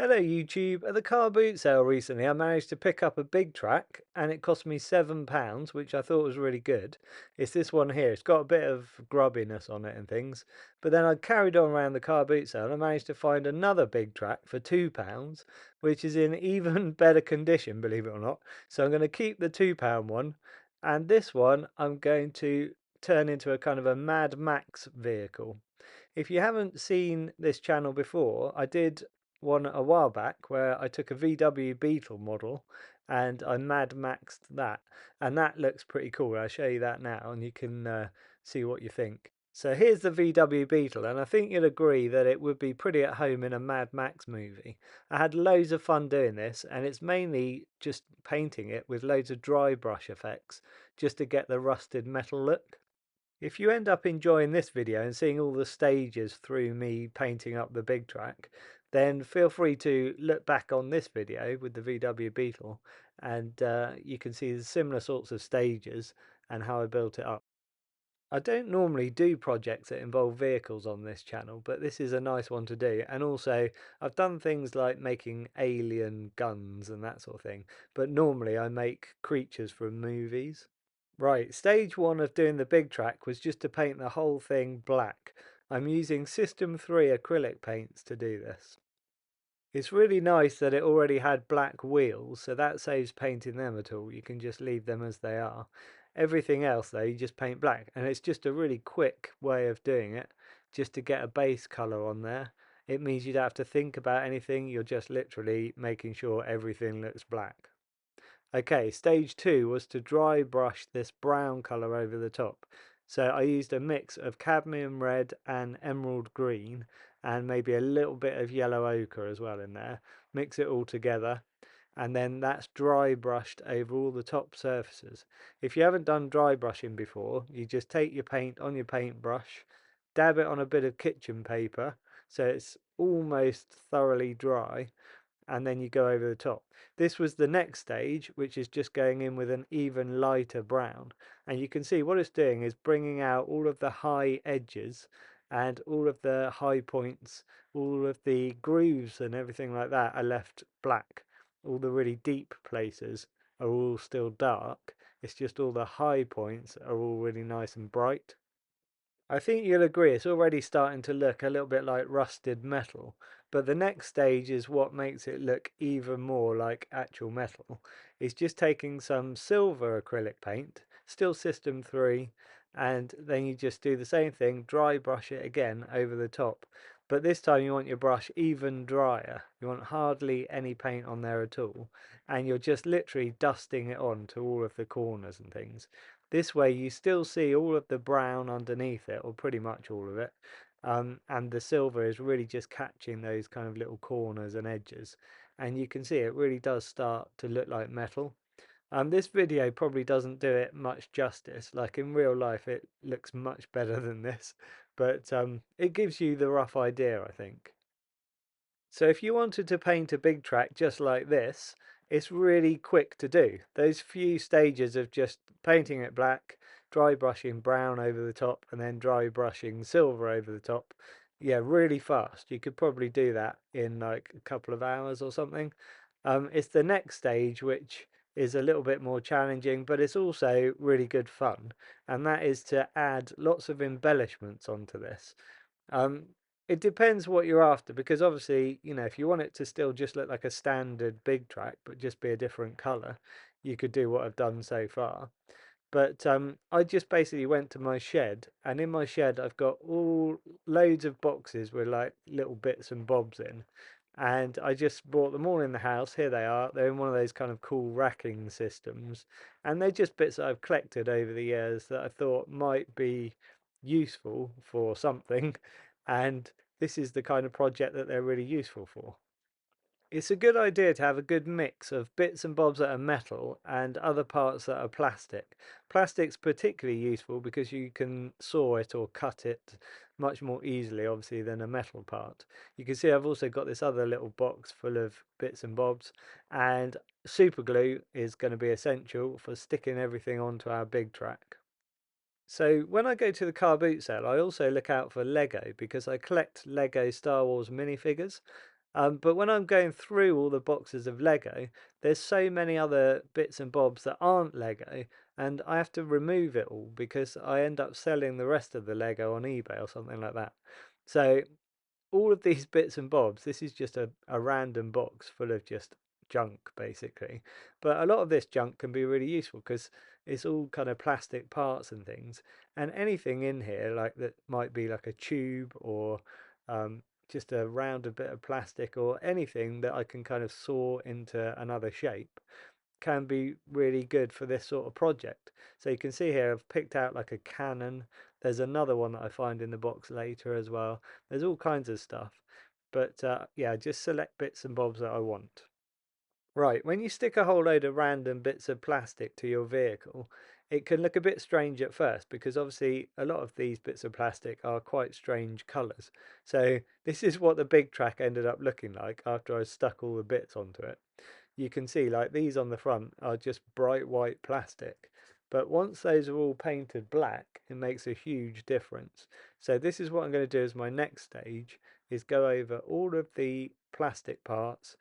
Hello YouTube. At the car boot sale recently I managed to pick up a BIGTRAK and it cost me £7, which I thought was really good. It's this one here. It's got a bit of grubbiness on it and things. But then I carried on around the car boot sale and I managed to find another BIGTRAK for £2, which is in even better condition, believe it or not. So I'm going to keep the £2 one, and this one I'm going to turn into a kind of a Mad Max vehicle. If you haven't seen this channel before, I did one a while back where I took a VW Beetle model and I Mad Maxed that, and that looks pretty cool. I'll show you that now and you can see what you think. So here's the VW Beetle, and I think you'll agree that it would be pretty at home in a Mad Max movie. I had loads of fun doing this, and it's mainly just painting it with loads of dry brush effects just to get the rusted metal look. If you end up enjoying this video and seeing all the stages through me painting up the BIGTRAK, then feel free to look back on this video with the VW Beetle, and you can see the similar sorts of stages and how I built it up. I don't normally do projects that involve vehicles on this channel, but this is a nice one to do. And also, I've done things like making alien guns and that sort of thing, but normally I make creatures from movies. Right, stage one of doing the BIGTRAK was just to paint the whole thing black. I'm using System 3 acrylic paints to do this. It's really nice that it already had black wheels, so that saves painting them at all. You can just leave them as they are. Everything else though, you just paint black, and it's just a really quick way of doing it, just to get a base colour on there. It means you don't have to think about anything, you're just literally making sure everything looks black. Okay, stage two was to dry brush this brown colour over the top. So I used a mix of cadmium red and emerald green, and maybe a little bit of yellow ochre as well in there. Mix it all together, and then that's dry brushed over all the top surfaces. If you haven't done dry brushing before, you just take your paint on your paintbrush, dab it on a bit of kitchen paper so it's almost thoroughly dry, and then you go over the top. This was the next stage, which is just going in with an even lighter brown. And you can see what it's doing is bringing out all of the high edges and all of the high points, all of the grooves and everything like that are left black. All the really deep places are all still dark. It's just all the high points are all really nice and bright. I think you'll agree it's already starting to look a little bit like rusted metal, but the next stage is what makes it look even more like actual metal. It's just taking some silver acrylic paint, still System 3, and then you just do the same thing, dry brush it again over the top. But this time you want your brush even drier. You want hardly any paint on there at all, and you're just literally dusting it on to all of the corners and things. This way you still see all of the brown underneath it, or pretty much all of it, and the silver is really just catching those kind of little corners and edges. And you can see it really does start to look like metal. This video probably doesn't do it much justice. Like in real life it looks much better than this, but it gives you the rough idea, I think. So if you wanted to paint a BIGTRAK just like this, it's really quick to do. Those few stages of just painting it black, dry brushing brown over the top, and then dry brushing silver over the top. Yeah, really fast. You could probably do that in like a couple of hours or something. It's the next stage which is a little bit more challenging, but it's also really good fun. And that is to add lots of embellishments onto this. Um, it depends what you're after, because obviously, you know, if you want it to still just look like a standard BIGTRAK but just be a different color, you could do what I've done so far. But I just basically went to my shed, and in my shed I've got all loads of boxes with like little bits and bobs in, and I just brought them all in the house. Here they are. They're in one of those kind of cool racking systems, and they're just bits that I've collected over the years that I thought might be useful for something, and this is the kind of project that they're really useful for. It's a good idea to have a good mix of bits and bobs that are metal and other parts that are plastic. Plastic's particularly useful because you can saw it or cut it much more easily, obviously, than a metal part. You can see I've also got this other little box full of bits and bobs, and super glue is going to be essential for sticking everything onto our BIGTRAK. So when I go to the car boot sale, I also look out for Lego because I collect Lego Star Wars minifigures. But when I'm going through all the boxes of Lego, there's so many other bits and bobs that aren't Lego, and I have to remove it all because I end up selling the rest of the Lego on eBay or something like that. So all of these bits and bobs, this is just a random box full of just junk basically. But a lot of this junk can be really useful because it's all kind of plastic parts and things. And anything in here, like that might be like a tube or just a rounded bit of plastic or anything that I can kind of saw into another shape can be really good for this sort of project. So you can see here I've picked out like a cannon. There's another one that I find in the box later as well. There's all kinds of stuff. But yeah, just select bits and bobs that I want. Right, when you stick a whole load of random bits of plastic to your vehicle, it can look a bit strange at first because obviously a lot of these bits of plastic are quite strange colours. So this is what the BIGTRAK ended up looking like after I stuck all the bits onto it. You can see like these on the front are just bright white plastic. But once those are all painted black, it makes a huge difference. So this is what I'm going to do as my next stage, is go over all of the plastic parts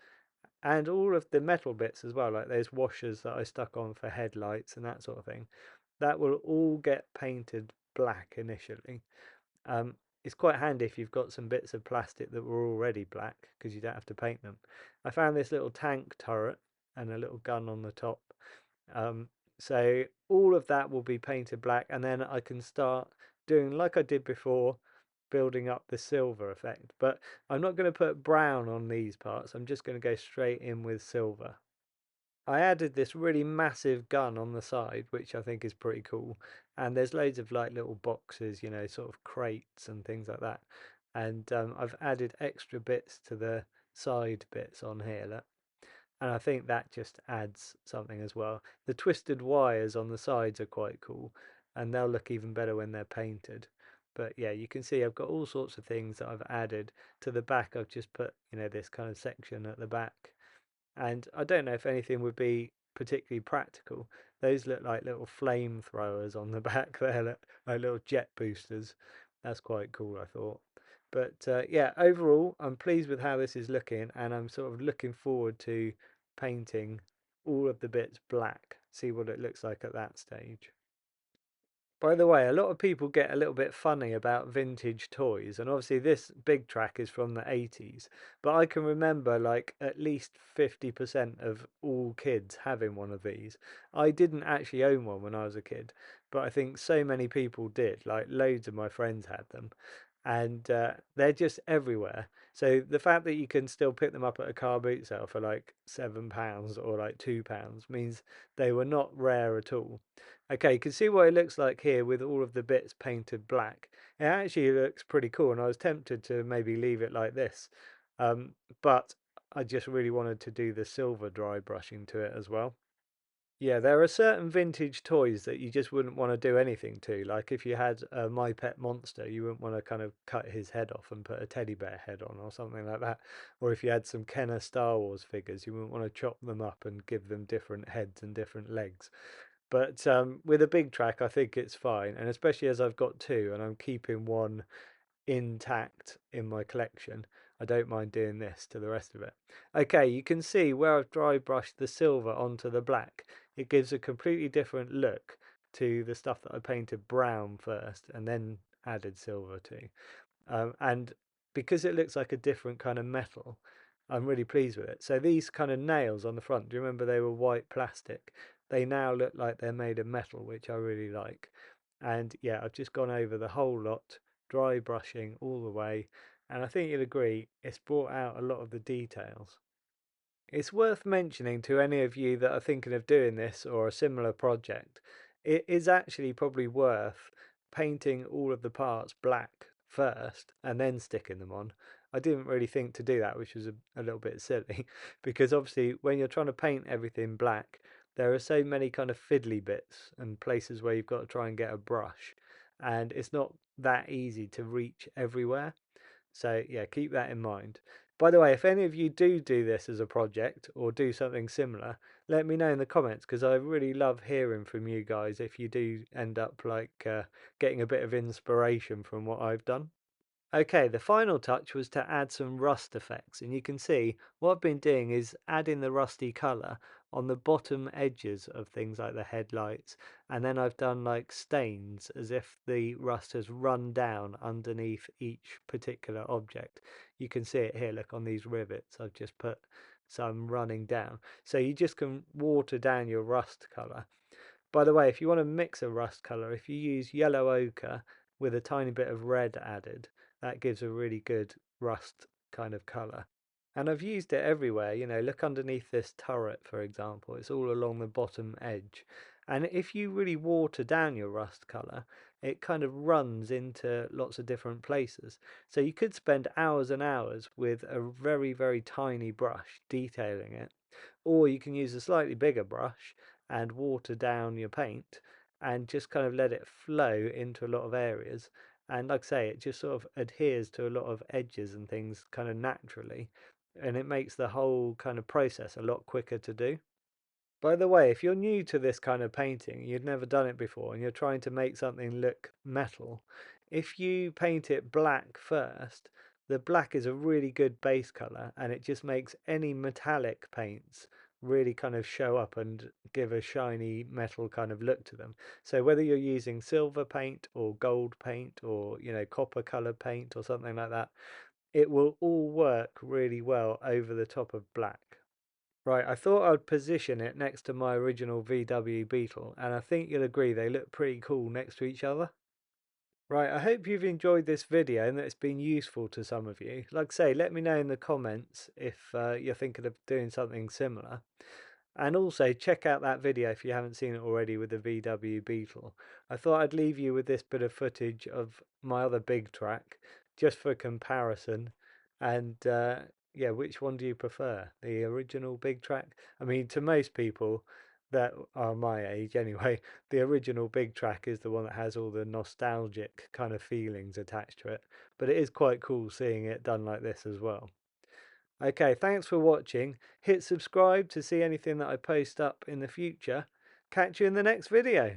and all of the metal bits as well, like those washers that I stuck on for headlights and that sort of thing. That will all get painted black initially. It's quite handy if you've got some bits of plastic that were already black because you don't have to paint them. I found this little tank turret and a little gun on the top. Um, so all of that will be painted black, and then I can start doing like I did before, building up the silver effect. But I'm not going to put brown on these parts. I'm just going to go straight in with silver. I added this really massive gun on the side, which I think is pretty cool. And there's loads of like little boxes, sort of crates and things like that. And I've added extra bits to the side bits on here, look. And I think that just adds something as well. The twisted wires on the sides are quite cool, and they'll look even better when they're painted. But yeah, you can see I've got all sorts of things that I've added to the back. I've just put, this kind of section at the back, and I don't know if anything would be particularly practical. Those look like little flamethrowers on the back there, like little jet boosters. That's quite cool, I thought. But yeah, overall, I'm pleased with how this is looking, and I'm sort of looking forward to painting all of the bits black, see what it looks like at that stage. By the way, a lot of people get a little bit funny about vintage toys, and obviously this BIGTRAK is from the 80s, but I can remember like at least 50% of all kids having one of these. I didn't actually own one when I was a kid, but I think so many people did, like loads of my friends had them, and they're just everywhere. So the fact that you can still pick them up at a car boot sale for like £7 or like £2 means they were not rare at all. Okay, you can see what it looks like here with all of the bits painted black. It actually looks pretty cool, and I was tempted to maybe leave it like this, but I just really wanted to do the silver dry brushing to it as well. Yeah, there are certain vintage toys that you just wouldn't want to do anything to. Like if you had a My Pet Monster, you wouldn't want to kind of cut his head off and put a teddy bear head on or something like that. Or if you had some Kenner Star Wars figures, you wouldn't want to chop them up and give them different heads and different legs. But with a BIGTRAK, I think it's fine, and especially as I've got two and I'm keeping one intact in my collection, I don't mind doing this to the rest of it. Okay, you can see where I've dry brushed the silver onto the black. It gives a completely different look to the stuff that I painted brown first and then added silver to. And because it looks like a different kind of metal, I'm really pleased with it. So these kind of nails on the front, do you remember they were white plastic? They now look like they're made of metal, which I really like. And yeah, I've just gone over the whole lot, dry brushing all the way, and I think you'll agree it's brought out a lot of the details. It's worth mentioning to any of you that are thinking of doing this or a similar project, it is actually probably worth painting all of the parts black first and then sticking them on. I didn't really think to do that, which was a little bit silly, because obviously when you're trying to paint everything black, there are so many kind of fiddly bits and places where you've got to try and get a brush, and it's not that easy to reach everywhere. So yeah, keep that in mind. By the way, if any of you do this as a project or do something similar, let me know in the comments because I really love hearing from you guys if you do end up like getting a bit of inspiration from what I've done. Okay, the final touch was to add some rust effects, and you can see what I've been doing is adding the rusty colour on the bottom edges of things like the headlights, and then I've done like stains as if the rust has run down underneath each particular object. You can see it here, look on these rivets, I've just put some running down. So you just can water down your rust colour. By the way, if you want to mix a rust colour, if you use yellow ochre with a tiny bit of red added, that gives a really good rust kind of colour. And I've used it everywhere, you know, look underneath this turret, for example, it's all along the bottom edge. And if you really water down your rust colour, it kind of runs into lots of different places. So you could spend hours and hours with a very, very tiny brush detailing it, or you can use a slightly bigger brush and water down your paint and just kind of let it flow into a lot of areas. And like I say, it just sort of adheres to a lot of edges and things kind of naturally, and it makes the whole kind of process a lot quicker to do. By the way, if you're new to this kind of painting, you've never done it before, and you're trying to make something look metal, if you paint it black first, the black is a really good base color, and it just makes any metallic paints really kind of show up and give a shiny metal kind of look to them. So whether you're using silver paint or gold paint or, you know, copper color paint or something like that, it will all work really well over the top of black. Right, I thought I'd position it next to my original VW Beetle, and I think you'll agree they look pretty cool next to each other. Right, I hope you've enjoyed this video and that it's been useful to some of you. Like I say, let me know in the comments if you're thinking of doing something similar. And also check out that video if you haven't seen it already with the VW Beetle. I thought I'd leave you with this bit of footage of my other BIGTRAK just for comparison. And yeah, which one do you prefer? The original BIGTRAK? I mean, to most people that are my age anyway, the original BIGTRAK is the one that has all the nostalgic kind of feelings attached to it. But it is quite cool seeing it done like this as well. Okay, thanks for watching. Hit subscribe to see anything that I post up in the future. Catch you in the next video.